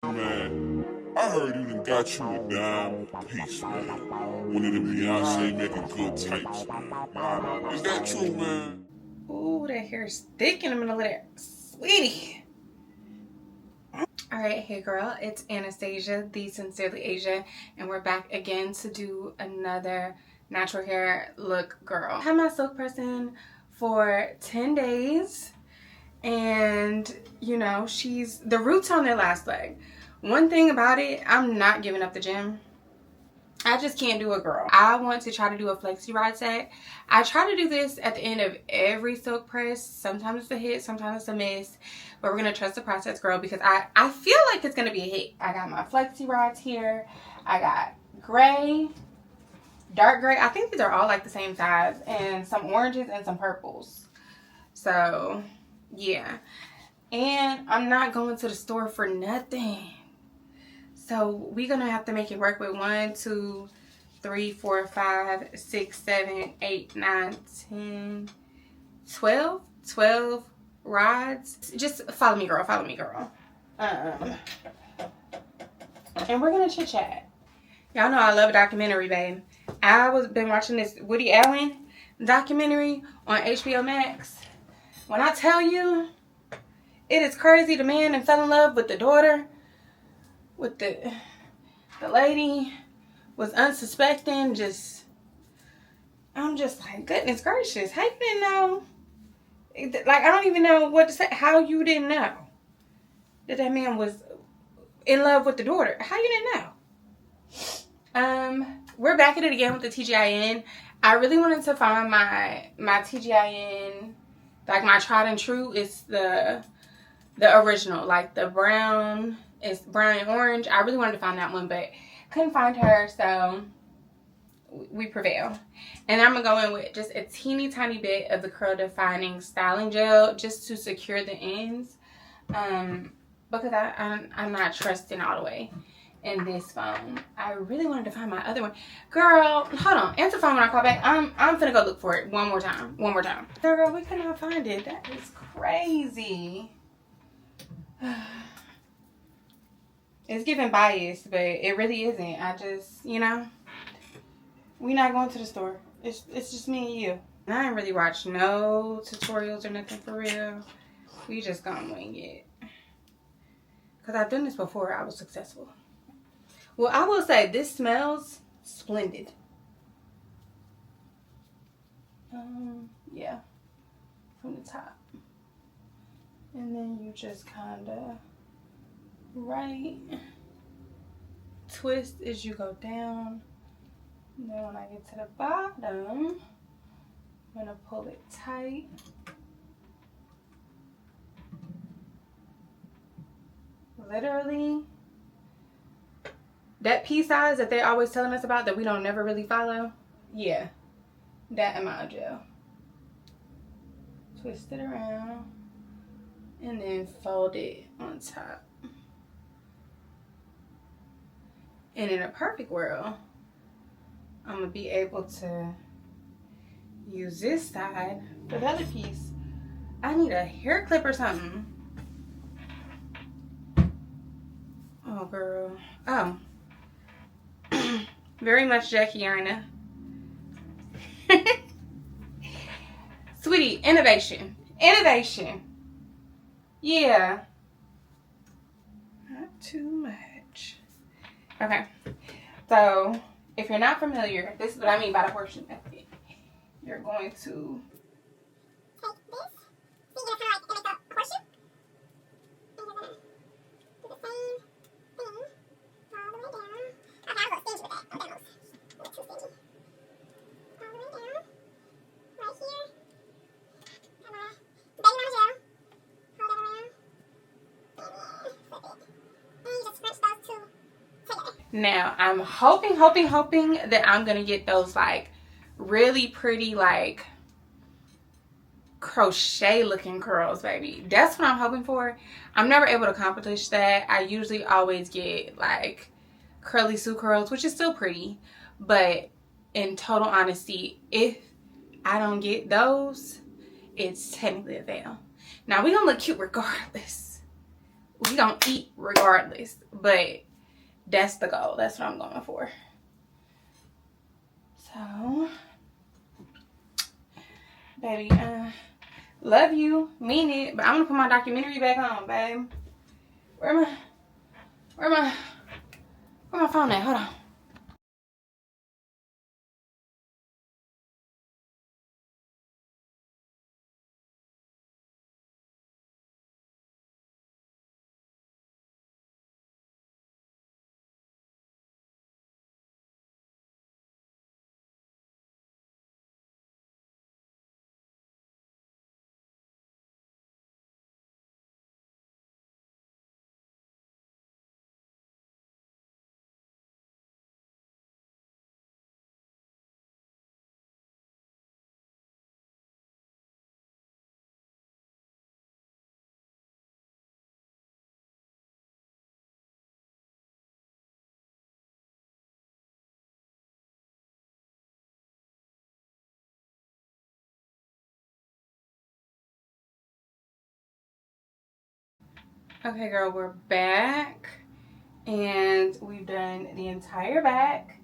Man, I heard you done got you a dime piece, man. One of the Beyonce making good types, man. Is that true, man? Ooh, that hair's thick in the middle of there. Sweetie. Alright, hey girl, it's Anastasia, the Sincerely Asia, and we're back again to do another natural hair look, girl. I had my silk pressing for 10 days, and you know, the roots on their last leg. One thing about it, I'm not giving up the gym. I just can't do it, girl. I want to try to do a flexi rod set. I try to do this at the end of every silk press. Sometimes it's a hit, sometimes it's a miss. But we're going to trust the process, girl, because I feel like it's going to be a hit. I got my flexi rods here. I got gray, dark gray. I think these are all like the same size. And some oranges and some purples. So, yeah. And I'm not going to the store for nothing. So we're going to have to make it work with 1, 2, 3, 4, 5, 6, 7, 8, 9, 10, 12. 12 rods. Just follow me, girl. Follow me, girl. And we're going to chit chat. Y'all know I love a documentary, babe. Been watching this Woody Allen documentary on HBO Max. When I tell you, it is crazy. The man that fell in love with the daughter, with the lady, was unsuspecting. I'm just like, goodness gracious, how you didn't know? Like, I don't even know what to say. How you didn't know that man was in love with the daughter? How you didn't know? We're back at it again with the TGIN. I really wanted to find my TGIN, like my tried and true. It's the original, like the brown. It's brown and orange. I really wanted to find that one, but couldn't find her, so we prevail. And I'm going to go in with just a teeny tiny bit of the curl defining styling gel just to secure the ends, because I'm not trusting all the way in this phone. I really wanted to find my other one. Girl, hold on. Answer the phone when I call back. I'm finna go look for it one more time. Girl, we could not find it. That is crazy. It's giving bias, but it really isn't. I just, you know, we not going to the store. It's just me and you. And I ain't really watched no tutorials or nothing for real. We just gonna wing it. Because I've done this before. I was successful. Well, I will say this smells splendid. Yeah. From the top. And then you just kind of twist as you go down. And then when I get to the bottom, I'm going to pull it tight. Literally, that pea size that they're always telling us about that we don't never really follow, yeah, that amount of gel. Twist it around and then fold it on top. And in a perfect world, I'm going to be able to use this side for the other piece. I need a hair clip or something. Oh, girl. Oh. Very much Jackie Arna. Sweetie, innovation. Innovation. Yeah. Not too much. Okay. So, if you're not familiar, this is what I mean by the horseshoe method. You're going to take this. So you're going to kind of like make a horseshoe. And you're going to do the same thing all the way down. Okay, I'm a little stingy with that. I'm almost a little too stingy. All the way down. Right here. Come on. Bang on the gel. Hold it around. And then flip it. And you just scrunch those two together. Now, I'm hoping that I'm going to get those like really pretty like crochet looking curls, baby. That's what I'm hoping for. I'm never able to accomplish that. I usually always get like curly Sue curls, which is still pretty, but in total honesty, if I don't get those, it's technically a fail. Now, we're gonna look cute regardless. we gonna eat regardless. But that's the goal. That's what I'm going for. So, baby, love you, mean it. But I'm gonna put my documentary back on, babe. Where my phone at? Hold on. Okay, girl, we're back. And we've done the entire back.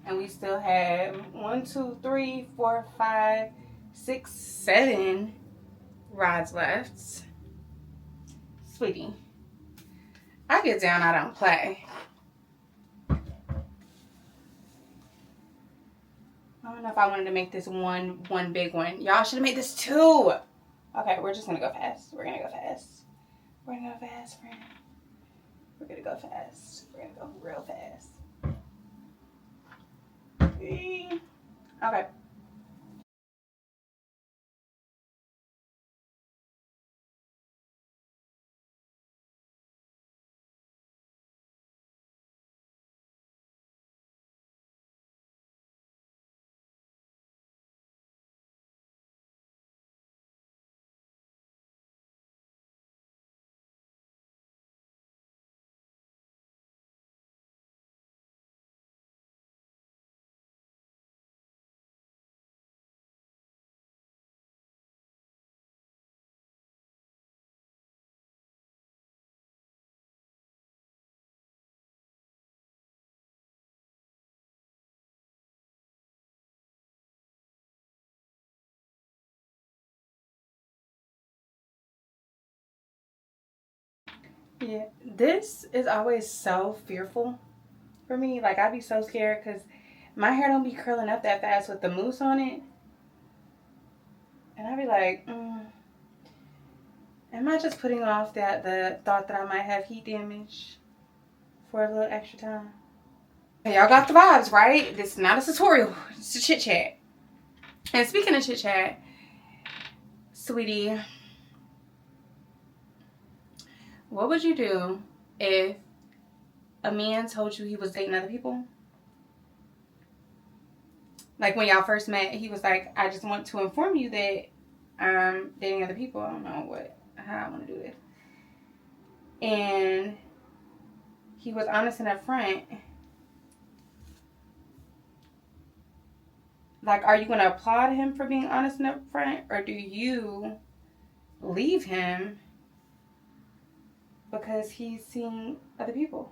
And we still have 1, 2, 3, 4, 5, 6, 7 rods left. Sweetie, I get down, I don't play. I don't know if I wanted to make this one big one. Y'all should have made this 2. Okay, we're just gonna go fast. We're gonna go fast. We're gonna go fast, friend. We're gonna go fast. We're gonna go real fast. Okay. Yeah, this is always so fearful for me. Like, I be so scared because my hair don't be curling up that fast with the mousse on it. And I be like, am I just putting off the thought that I might have heat damage for a little extra time? Y'all got the vibes, right? This is not a tutorial. It's a chit chat. And speaking of chit chat, sweetie, what would you do if a man told you he was dating other people? Like, when y'all first met, he was like, I just want to inform you that I'm dating other people. I don't know how I want to do this. And he was honest and upfront. Like, are you going to applaud him for being honest and upfront? Or do you leave him because he's seeing other people?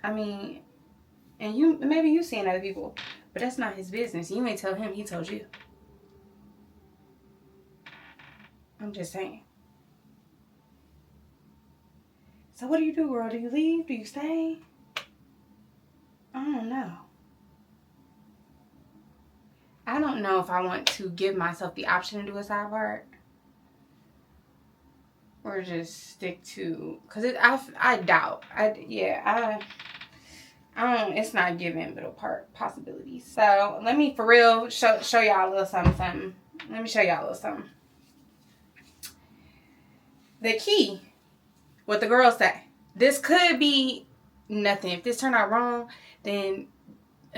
I mean, and maybe you seeing other people, but that's not his business. You ain't tell him, he told you. I'm just saying. So what do you do, girl? Do you leave? Do you stay? I don't know. I don't know if I want to give myself the option to do a side part. Or just stick to, because I doubt. I don't, it's not given, but a possibility. So let me for real show y'all a little something. Let me show y'all a little something. The key, what the girls say. This could be nothing. If this turned out wrong, then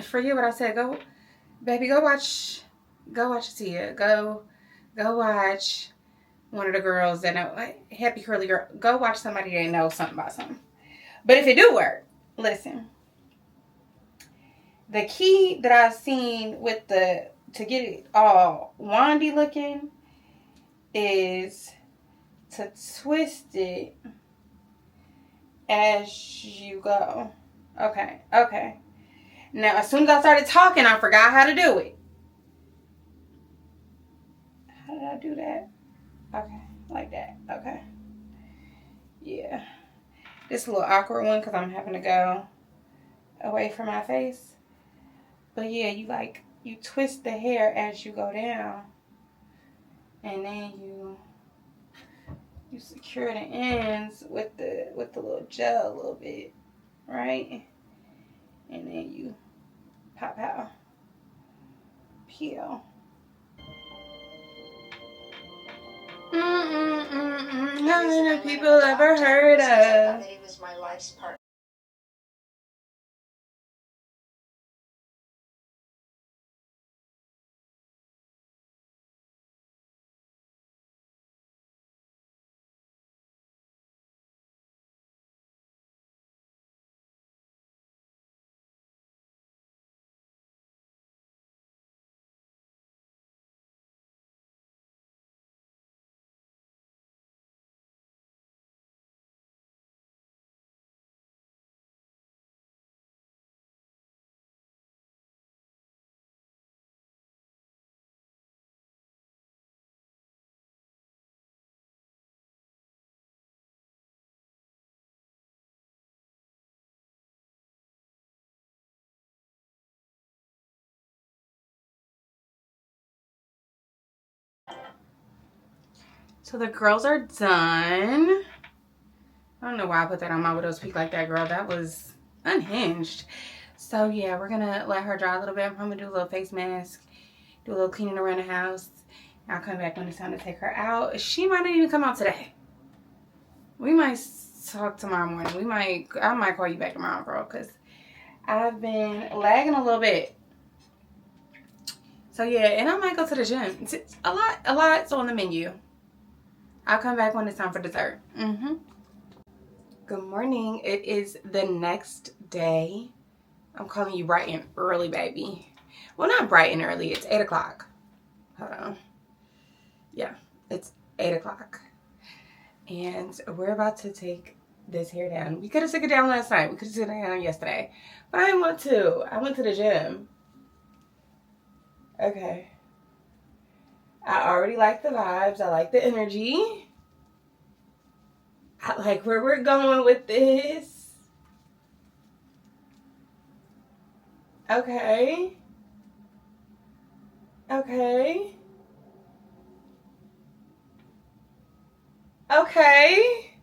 forget what I said. Go, baby, go watch Tia. Go watch one of the girls that know, Happy Curly Girl. Go watch somebody that knows something about something. But if it do work, listen. The key that I've seen with to get it all wandy looking is to twist it as you go. Okay, okay. Now, as soon as I started talking, I forgot how to do it. How did I do that? Okay, like that. Okay. Yeah. This is a little awkward one because I'm having to go away from my face. But yeah, you twist the hair as you go down. And then you secure the ends with the little gel a little bit, right? And then you pop out, peel. How many people ever heard of? He was my life's partner. So the girls are done. I don't know why I put that on my widow's peak like that, girl. That was unhinged. So yeah, we're gonna let her dry a little bit. I'm gonna do a little face mask, do a little cleaning around the house. I'll come back when it's time to take her out. She might not even come out today. We might talk tomorrow morning. I might call you back tomorrow, girl, because I've been lagging a little bit. So yeah, and I might go to the gym. It's a lot's on the menu. I'll come back when it's time for dessert. Good morning. It is the next day. I'm calling you bright and early, baby. Well, not bright and early. It's 8 o'clock. Hold on. Yeah, it's 8 o'clock. And we're about to take this hair down. We could have took it down last night. We could have taken it down yesterday. But I didn't want to. I went to the gym. Okay. I already like the vibes. I like the energy. I like where we're going with this. Okay. Okay. Okay.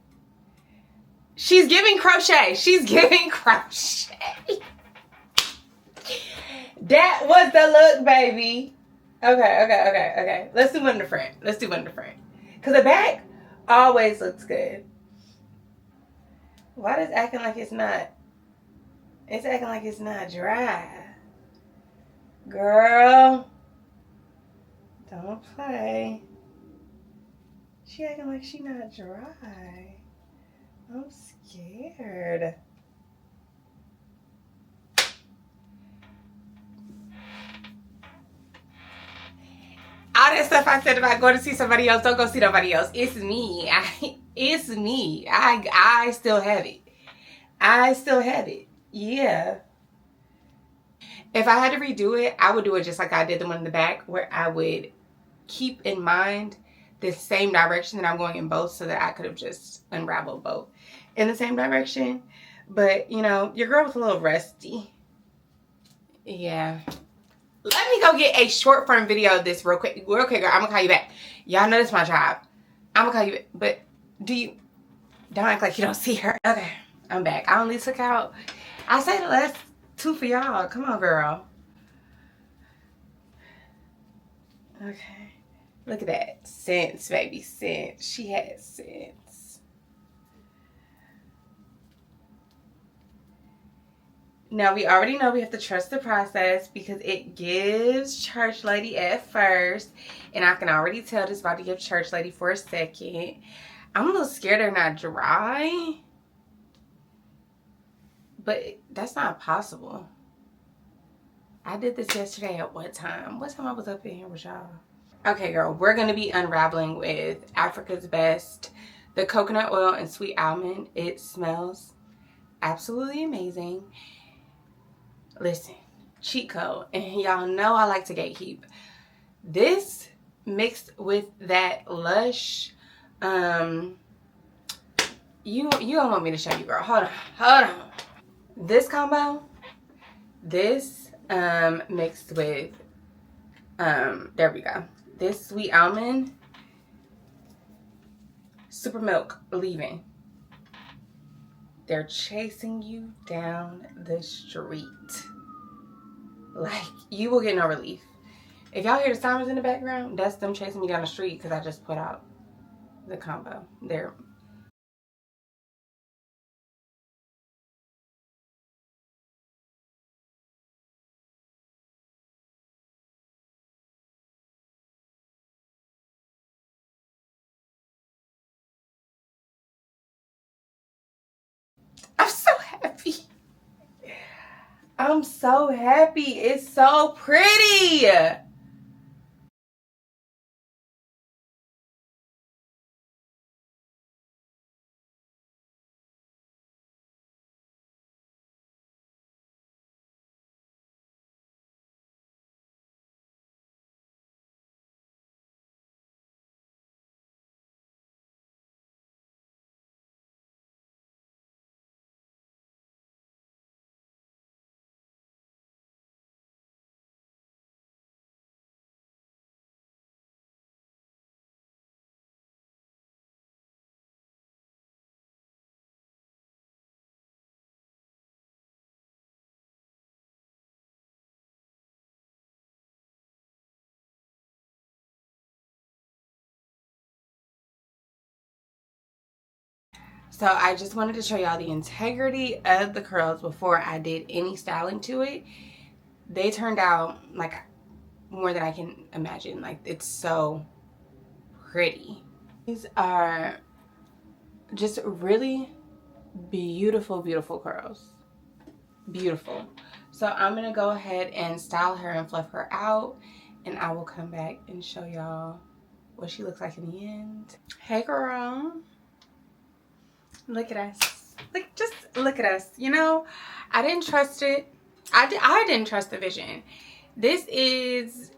She's giving crochet. She's giving crochet. That was the look, baby. Okay. Let's do one different. Because the back always looks good. Why does it acting like it's not? It's acting like it's not dry. Girl. Don't play. She acting like she not dry. I'm scared. All that stuff I said about going to see somebody else, don't go see nobody else. It's me. It's me. I still have it. I still have it. Yeah. If I had to redo it, I would do it just like I did the one in the back, where I would keep in mind the same direction that I'm going in both, so that I could have just unraveled both in the same direction. But, you know, your girl was a little rusty. Yeah. Let me go get a short form video of this real quick. Girl. I'm going to call you back. Y'all know this is my job. I'm going to call you back. But don't act like you don't see her. Okay. I'm back. I only took out, I say the last two for y'all. Come on, girl. Okay. Look at that. Sense, baby. Sense. She had sense. Now, we already know we have to trust the process because it gives church lady at first. And I can already tell this about to give church lady for a second. I'm a little scared they're not dry. But that's not possible. I did this yesterday at what time? What time I was up in here with y'all? Okay, girl, we're going to be unraveling with Africa's Best, the coconut oil and sweet almond. It smells absolutely amazing. Listen, cheat code, and y'all know I like to gatekeep. This mixed with that Lush, you don't want me to show you, girl. Hold on. This combo, this mixed with there we go. This sweet almond, super milk leave-in. They're chasing you down the street. Like, you will get no relief. If y'all hear the sirens in the background, that's them chasing me down the street because I just put out the combo. There. I'm so happy. I'm so happy. It's so pretty. So I just wanted to show y'all the integrity of the curls before I did any styling to it. They turned out like more than I can imagine. Like, it's so pretty. These are just really beautiful, beautiful curls. Beautiful. So I'm gonna go ahead and style her and fluff her out, and I will come back and show y'all what she looks like in the end. Hey girl, look at us. Like, just look at us. You know, I didn't trust it. I didn't trust the vision. This is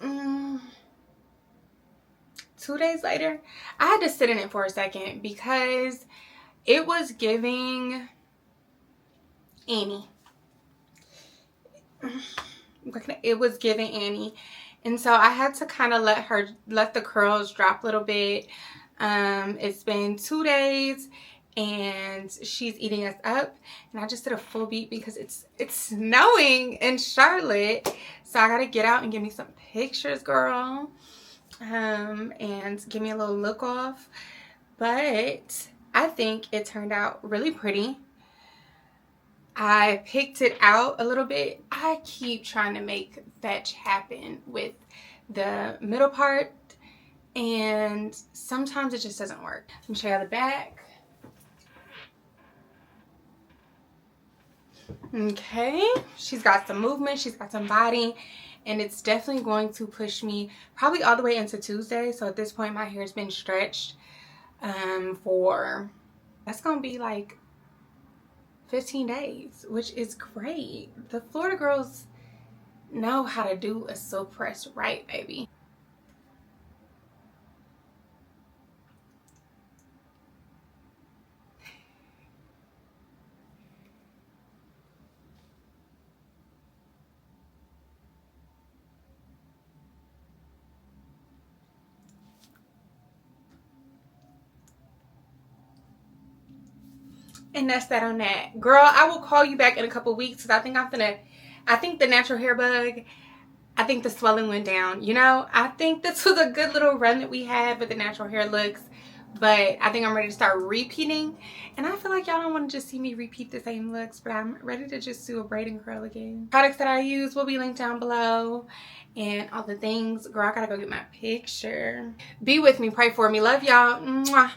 2 days later. I had to sit in it for a second because it was giving Annie. It was giving Annie. And so I had to kind of let the curls drop a little bit. It's been 2 days and she's eating us up, and I just did a full beat because it's snowing in Charlotte, so I gotta get out and give me some pictures, girl, and give me a little look off. But I think it turned out really pretty. I picked it out a little bit. I keep trying to make fetch happen with the middle part, and sometimes it just doesn't work. Let me show you the back. Okay, she's got some movement, she's got some body, and it's definitely going to push me probably all the way into Tuesday. So at this point my hair's been stretched for, that's gonna be like 15 days, which is great. The Florida girls know how to do a silk press right, baby. And that's that on that. Girl, I will call you back in a couple weeks because I think the natural hair bug, I think the swelling went down. You know, I think this was a good little run that we had with the natural hair looks. But I think I'm ready to start repeating. And I feel like y'all don't want to just see me repeat the same looks, but I'm ready to just do a braid and curl again. Products that I use will be linked down below. And all the things. Girl, I gotta go get my picture. Be with me. Pray for me. Love y'all. Mwah.